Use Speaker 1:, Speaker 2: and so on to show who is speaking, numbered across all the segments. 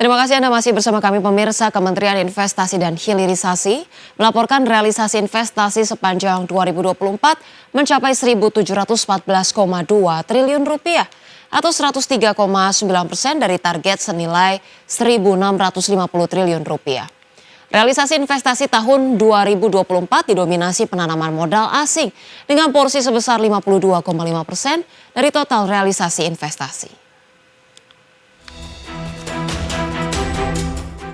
Speaker 1: Terima kasih Anda masih bersama kami pemirsa. Kementerian Investasi dan Hilirisasi melaporkan realisasi investasi sepanjang 2024 mencapai 1.714,2 triliun rupiah atau 103,9% dari target senilai 1.650 triliun rupiah. Realisasi investasi tahun 2024 didominasi penanaman modal asing dengan porsi sebesar 52,5% dari total realisasi investasi.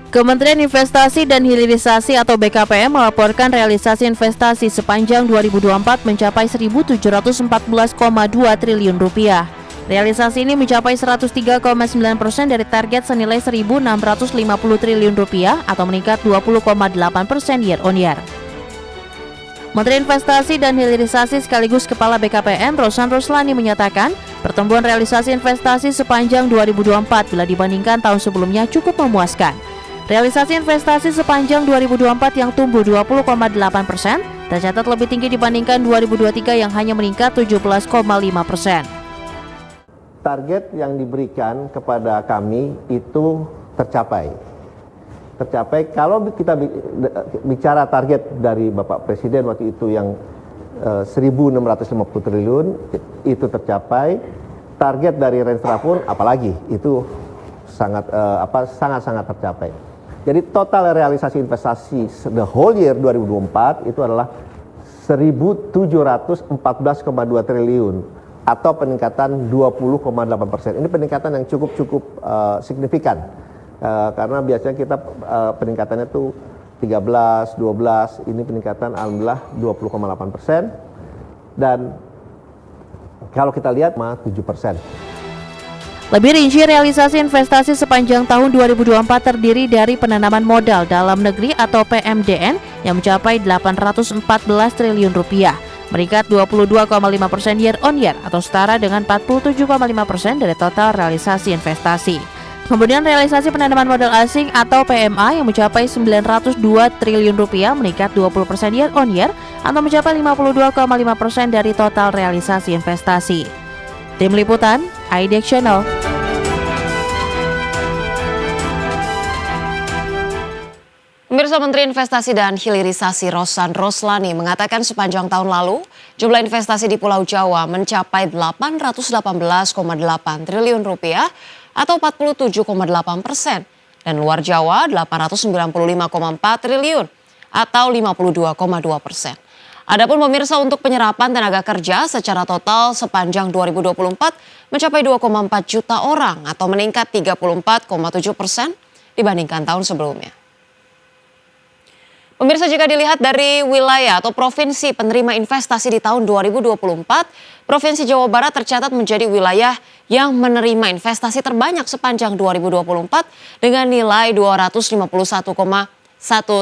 Speaker 2: Kementerian Investasi dan Hilirisasi atau BKPM melaporkan realisasi investasi sepanjang 2024 mencapai 1.714,2 triliun rupiah. Realisasi ini mencapai 103,9% dari target senilai 1.650 triliun rupiah atau meningkat 20,8% year on year. Menteri Investasi dan Hilirisasi sekaligus Kepala BKPM Rosan Roslani menyatakan pertumbuhan realisasi investasi sepanjang 2024 bila dibandingkan tahun sebelumnya cukup memuaskan. Realisasi investasi sepanjang 2024 yang tumbuh 20,8% tercatat lebih tinggi dibandingkan 2023 yang hanya meningkat 17,5%.
Speaker 3: Target yang diberikan kepada kami itu tercapai. Kalau kita bicara target dari Bapak Presiden waktu itu yang 1.650 triliun itu tercapai. Target dari Renstra pun apalagi itu sangat tercapai. Jadi total realisasi investasi the whole year 2024 itu adalah 1.714,2 triliun atau peningkatan 20,8%. Ini peningkatan yang cukup signifikan karena biasanya kita peningkatannya itu 13, 12, ini peningkatan alhamdulillah 20,8% dan kalau kita lihat 7%.
Speaker 2: Lebih rinci, realisasi investasi sepanjang tahun 2024 terdiri dari penanaman modal dalam negeri atau PMDN yang mencapai 814 triliun rupiah, meningkat 22,5% year on year atau setara dengan 47,5% dari total realisasi investasi. Kemudian realisasi penanaman modal asing atau PMA yang mencapai 902 triliun rupiah, meningkat 20% year on year atau mencapai 52,5% dari total realisasi investasi. Tim Liputan, IDX Channel.
Speaker 1: Pemirsa, Menteri Investasi dan Hilirisasi Rosan Roslani mengatakan sepanjang tahun lalu jumlah investasi di Pulau Jawa mencapai 818,8 triliun rupiah atau 47,8% dan luar Jawa 895,4 triliun atau 52,2%. Adapun pemirsa, untuk penyerapan tenaga kerja secara total sepanjang 2024 mencapai 2,4 juta orang atau meningkat 34,7% dibandingkan tahun sebelumnya. Pemirsa, jika dilihat dari wilayah atau provinsi penerima investasi di tahun 2024, Provinsi Jawa Barat tercatat menjadi wilayah yang menerima investasi terbanyak sepanjang 2024 dengan nilai 251,1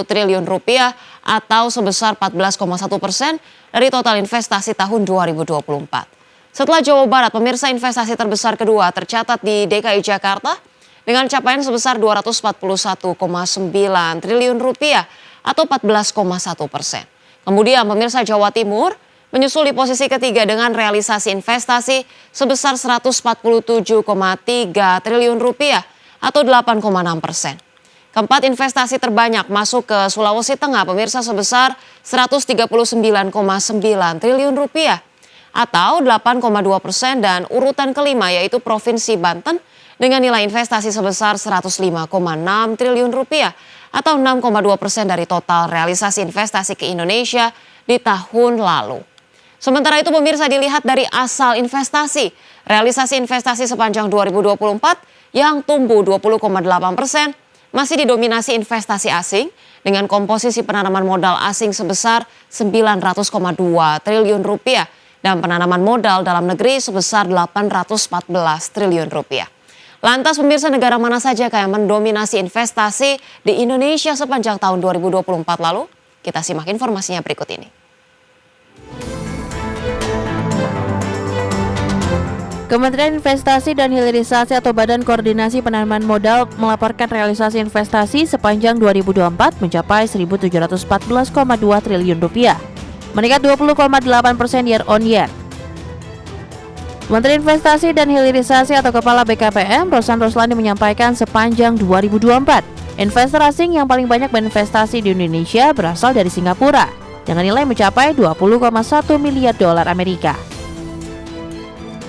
Speaker 1: triliun rupiah atau sebesar 14,1% dari total investasi tahun 2024. Setelah Jawa Barat, pemirsa, investasi terbesar kedua tercatat di DKI Jakarta dengan capaian sebesar 241,9 triliun rupiah atau 14,1%. Kemudian pemirsa, Jawa Timur menyusul di posisi ketiga dengan realisasi investasi sebesar 147,3 triliun rupiah atau 8,6%. Keempat investasi terbanyak masuk ke Sulawesi Tengah, pemirsa, sebesar 139,9 triliun rupiah atau 8,2%, dan urutan kelima yaitu Provinsi Banten dengan nilai investasi sebesar 105,6 triliun rupiah atau 6,2% dari total realisasi investasi ke Indonesia di tahun lalu. Sementara itu pemirsa, dilihat dari asal investasi, realisasi investasi sepanjang 2024 yang tumbuh 20,8% masih didominasi investasi asing dengan komposisi penanaman modal asing sebesar 900,2 triliun rupiah dan penanaman modal dalam negeri sebesar 814 triliun rupiah. Lantas pemirsa, negara mana saja yang mendominasi investasi di Indonesia sepanjang tahun 2024 lalu? Kita simak informasinya berikut ini.
Speaker 2: Kementerian Investasi dan Hilirisasi atau Badan Koordinasi Penanaman Modal melaporkan realisasi investasi sepanjang 2024 mencapai 1.714,2 triliun rupiah, meningkat 20,8% year on year. Menteri Investasi dan Hilirisasi atau Kepala BKPM, Rosan Roslani menyampaikan sepanjang 2024, investor asing yang paling banyak berinvestasi di Indonesia berasal dari Singapura, dengan nilai mencapai 20,1 miliar dolar Amerika.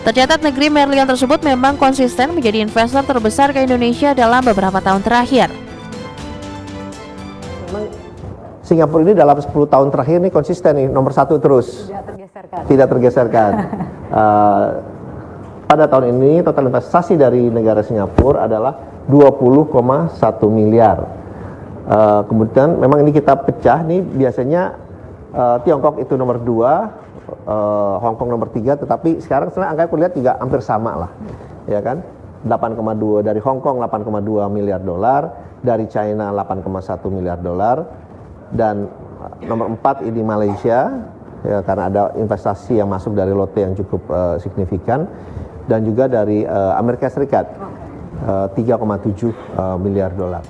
Speaker 2: Tercatat negeri Merlion tersebut memang konsisten menjadi investor terbesar ke Indonesia dalam beberapa tahun terakhir.
Speaker 3: Memang Singapura ini dalam 10 tahun terakhir ini konsisten nih, nomor 1 terus. Tidak tergeserkan. Pada tahun ini total investasi dari negara Singapura adalah 20,1 miliar. Kemudian memang ini kita pecah nih, biasanya Tiongkok itu nomor 2, Hong Kong nomor 3, tetapi sekarang sebenarnya angka aku lihat juga hampir sama lah, ya kan? 8,2 dari Hong Kong 8,2 miliar dolar, dari China 8,1 miliar dolar, dan nomor 4 ini Malaysia, ya, karena ada investasi yang masuk dari Lotte yang cukup signifikan, dan juga dari Amerika Serikat 3,7 miliar dolar.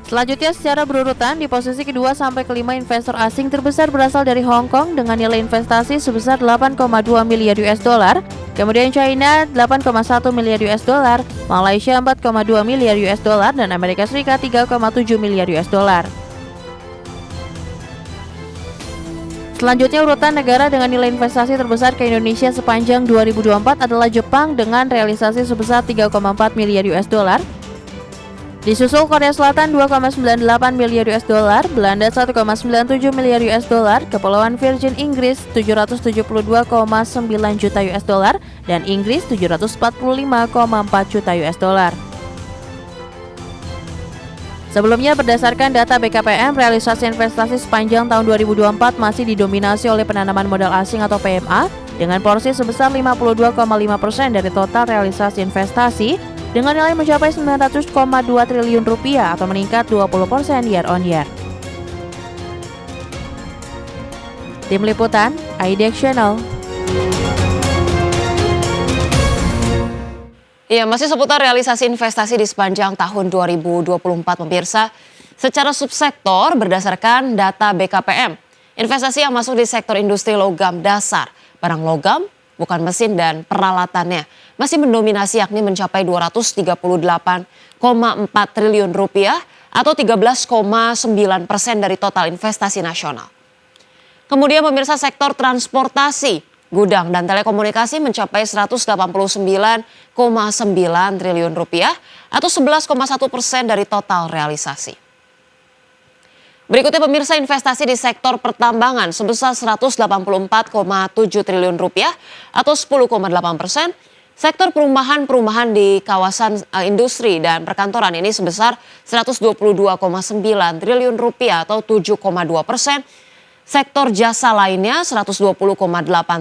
Speaker 2: Selanjutnya secara berurutan di posisi kedua sampai kelima investor asing terbesar berasal dari Hong Kong dengan nilai investasi sebesar 8,2 miliar US dollar, kemudian China 8,1 miliar US dollar, Malaysia 4,2 miliar US dollar, dan Amerika Serikat 3,7 miliar US dollar. Selanjutnya urutan negara dengan nilai investasi terbesar ke Indonesia sepanjang 2024 adalah Jepang dengan realisasi sebesar 3,4 miliar US dollar. Disusul Korea Selatan 2,98 miliar US dollar, Belanda 1,97 miliar US dollar, Kepulauan Virgin Inggris 772,9 juta US dollar, dan Inggris 745,4 juta US dollar. Sebelumnya berdasarkan data BKPM, realisasi investasi sepanjang tahun 2024 masih didominasi oleh penanaman modal asing atau PMA dengan porsi sebesar 52,5% dari total realisasi investasi dengan nilai mencapai 900,2 triliun rupiah atau meningkat 20% year on year. Tim Liputan, IDX Channel.
Speaker 1: Ya, masih seputar realisasi investasi di sepanjang tahun 2024 pemirsa. Secara subsektor berdasarkan data BKPM, investasi yang masuk di sektor industri logam dasar, barang logam, bukan mesin dan peralatannya masih mendominasi, yakni mencapai 238,4 triliun rupiah atau 13,9% dari total investasi nasional. Kemudian pemirsa sektor transportasi, gudang dan telekomunikasi mencapai 189,9 triliun rupiah atau 11,1% dari total realisasi. Berikutnya pemirsa investasi di sektor pertambangan sebesar 184,7 triliun rupiah atau 10,8%. Sektor perumahan di kawasan industri dan perkantoran ini sebesar 122,9 triliun rupiah atau 7,2%. Sektor jasa lainnya 120,8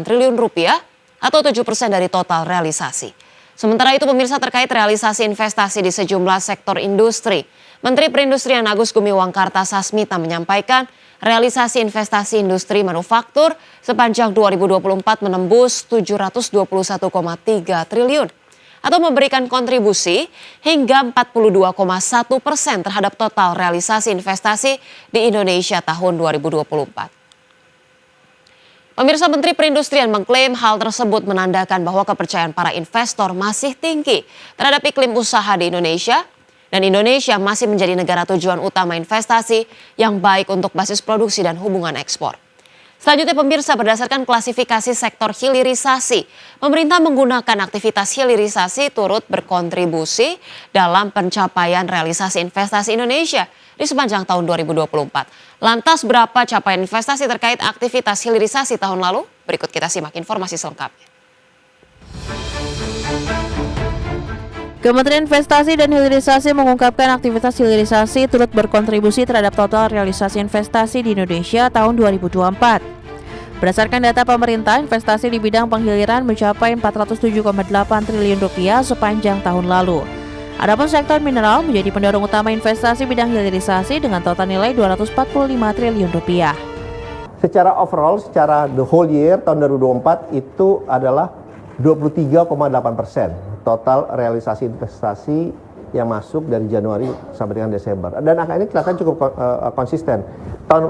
Speaker 1: triliun rupiah atau 7% dari total realisasi. Sementara itu pemirsa terkait realisasi investasi di sejumlah sektor industri, Menteri Perindustrian Agus Gumiwang Kartasasmita menyampaikan realisasi investasi industri manufaktur sepanjang 2024 menembus 721,3 triliun atau memberikan kontribusi hingga 42,1% terhadap total realisasi investasi di Indonesia tahun 2024. Pemirsa, Menteri Perindustrian mengklaim hal tersebut menandakan bahwa kepercayaan para investor masih tinggi terhadap iklim usaha di Indonesia dan Indonesia masih menjadi negara tujuan utama investasi yang baik untuk basis produksi dan hubungan ekspor. Selanjutnya pemirsa, berdasarkan klasifikasi sektor hilirisasi, pemerintah menggunakan aktivitas hilirisasi turut berkontribusi dalam pencapaian realisasi investasi Indonesia di sepanjang tahun 2024. Lantas berapa capaian investasi terkait aktivitas hilirisasi tahun lalu? Berikut kita simak informasi selengkapnya.
Speaker 2: Kementerian Investasi dan Hilirisasi mengungkapkan aktivitas hilirisasi turut berkontribusi terhadap total realisasi investasi di Indonesia tahun 2024. Berdasarkan data pemerintah, investasi di bidang penghiliran mencapai 407,8 triliun rupiah sepanjang tahun lalu. Adapun sektor mineral menjadi pendorong utama investasi bidang hilirisasi dengan total nilai 245 triliun rupiah.
Speaker 3: Secara overall, secara the whole year tahun 2024 itu adalah 23,8% total realisasi investasi yang masuk dari Januari sampai dengan Desember. Dan angka ini kelihatan cukup konsisten. Tahun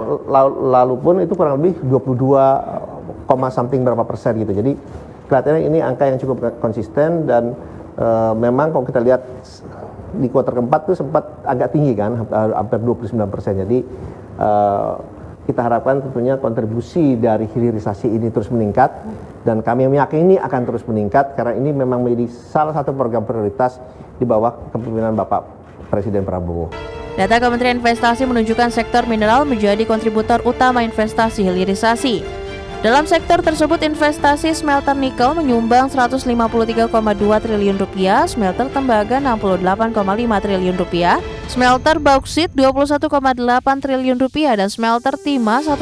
Speaker 3: lalu pun itu kurang lebih 22,8 something berapa persen gitu. Jadi kelihatannya ini angka yang cukup konsisten dan memang kalau kita lihat di kuartal keempat itu sempat agak tinggi kan, hampir 29%. Jadi kita harapkan tentunya kontribusi dari hilirisasi ini terus meningkat dan kami meyakini akan terus meningkat karena ini memang menjadi salah satu program prioritas di bawah kepemimpinan Bapak Presiden Prabowo.
Speaker 2: Data Kementerian Investasi menunjukkan sektor mineral menjadi kontributor utama investasi hilirisasi. Dalam sektor tersebut, investasi smelter nikel menyumbang 153,2 triliun rupiah, smelter tembaga 68,5 triliun rupiah, smelter bauksit 21,8 triliun rupiah, dan smelter timah 1,6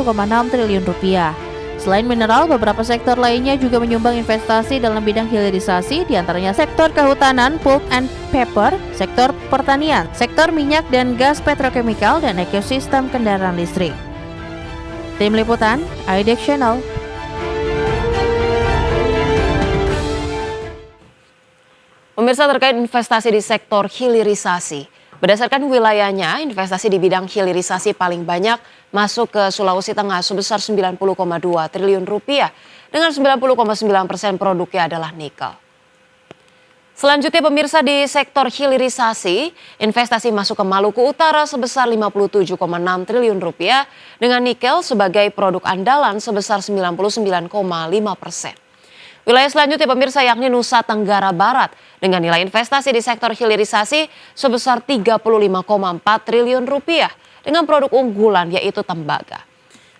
Speaker 2: triliun rupiah. Selain mineral, beberapa sektor lainnya juga menyumbang investasi dalam bidang hilirisasi, diantaranya sektor kehutanan, pulp and paper, sektor pertanian, sektor minyak dan gas petrokemikal, dan ekosistem kendaraan listrik. Tim Liputan, IDX Channel.
Speaker 1: Pemirsa, terkait investasi di sektor hilirisasi. Berdasarkan wilayahnya, investasi di bidang hilirisasi paling banyak masuk ke Sulawesi Tengah sebesar 90,2 triliun rupiah dengan 90,9% produknya adalah nikel. Selanjutnya pemirsa, di sektor hilirisasi, investasi masuk ke Maluku Utara sebesar 57,6 triliun rupiah dengan nikel sebagai produk andalan sebesar 99,5%. Wilayah selanjutnya pemirsa yakni Nusa Tenggara Barat dengan nilai investasi di sektor hilirisasi sebesar 35,4 triliun rupiah dengan produk unggulan yaitu tembaga.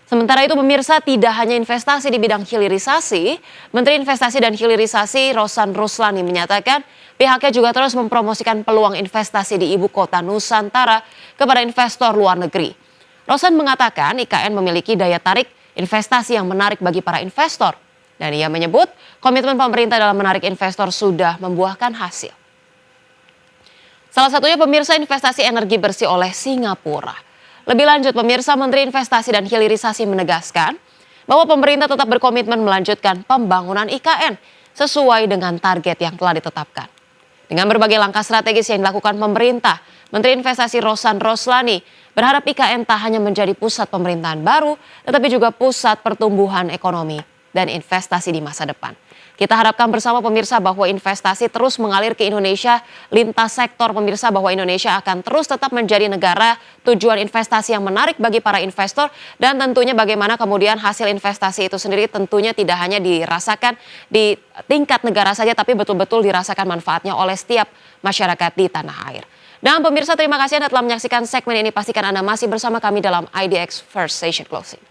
Speaker 1: Sementara itu pemirsa, tidak hanya investasi di bidang hilirisasi, Menteri Investasi dan Hilirisasi Rosan Roslani menyatakan pihaknya juga terus mempromosikan peluang investasi di ibu kota Nusantara kepada investor luar negeri. Rosan mengatakan IKN memiliki daya tarik investasi yang menarik bagi para investor. Dan ia menyebut komitmen pemerintah dalam menarik investor sudah membuahkan hasil. Salah satunya pemirsa investasi energi bersih oleh Singapura. Lebih lanjut pemirsa, Menteri Investasi dan Hilirisasi menegaskan bahwa pemerintah tetap berkomitmen melanjutkan pembangunan IKN sesuai dengan target yang telah ditetapkan. Dengan berbagai langkah strategis yang dilakukan pemerintah, Menteri Investasi Rosan Roslani berharap IKN tak hanya menjadi pusat pemerintahan baru, tetapi juga pusat pertumbuhan ekonomi dan investasi di masa depan. Kita harapkan bersama pemirsa bahwa investasi terus mengalir ke Indonesia lintas sektor pemirsa, bahwa Indonesia akan terus tetap menjadi negara tujuan investasi yang menarik bagi para investor, dan tentunya bagaimana kemudian hasil investasi itu sendiri tentunya tidak hanya dirasakan di tingkat negara saja tapi betul-betul dirasakan manfaatnya oleh setiap masyarakat di tanah air. Dan pemirsa, terima kasih Anda telah menyaksikan segmen ini. Pastikan Anda masih bersama kami dalam IDX First Station Closing.